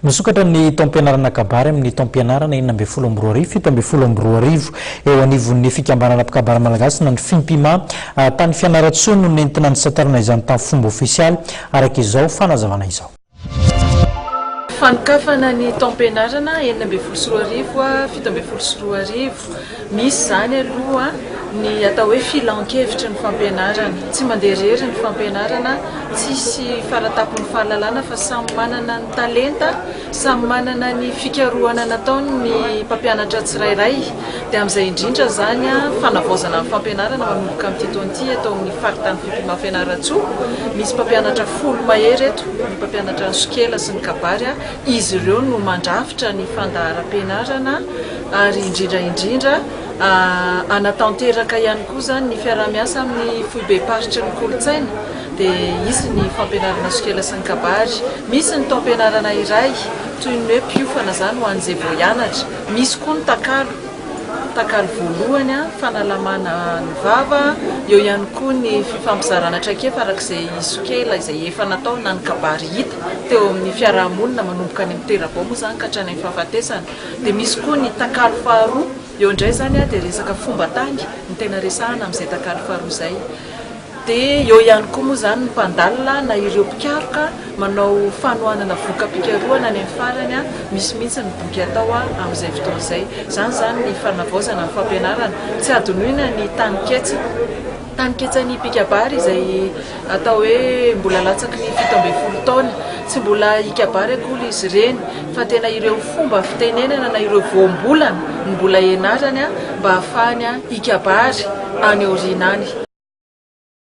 Misokatra ny taom-pianarana kabary amin'ny taom-pianarana 12 fito amby folo amby roa arivo eo anivon'ny fikambanana mpikabary malagasy na ny fimpima tany fianaratsoa no nentina ny satarana izany tamin'ny fomba ofisialy araka izao fanazavana izao. Fanikafana ny taom-pianarana 12 fito amby folo arivo misy zany aloha ny atao hoe filan-kevitra ny fampianarana, tsy mandeha rery ny fampianarana, tsisy faratapon'ny fahalalana fa samy manana ny talenta, samy manana ny fikarohana nataony ny mpampianatra tsirairay. Dia amin'izay indrindra zany fanavaozana amin'ny fampianarana manomboka amin'ity taon'ity atao amin'ny faritany fimpima Fianaratsoa. Misy mpampianatra 10 mahery eto, ny mpampianatra ny Sokela sy ny Kabary, izy ireo no mandrafitra ny fandaharam-pianarana ary indrindra anatanteraka ihany koa zany ny fiarah-miasa amin'ny foibe-paritry ny kolontsaina. Dia izy ny fampianarana Sokela sy ny Kabary. Misy ny taom-pianarana iray toy ny hoe mpiofana zany ho an'izay vao hianatra. Misy koa ny takalo voalohany fanalamana ny vava, eo ihany koa ny fifampizarana traikefa arak'izay Sokela izay efa natao na ny Kabary hita teo amin'ny fiarahamonina manomboka any amin'ny terabao moa zany ka hatrany amin'ny fahafatesana. Dia misy koa ny takalo faharoa, eo indray zany dia resaka fomba tangy ny tena resahana amin'izay takalo faharoa izay. Dia eo ihany koa moa zany ny mpandalina na ireo mpikaroka manao fanohanana voka-pikarohana any amin'ny farany, misy mihitsy ny boky atao amin'izay fotoana izay. Zany ny fanavaozana amin'ny fampianarana. Tsy adinoina ny taniketsan'ny mpikabary izay atao hoe mbola latsaky ny 17 taona, tsy mbola ikabary akory izy ireny fa tena ireo fomba fitenenana na ireo voambolana ny mbola ianarany mba ahafahany ikabary any aoriana any.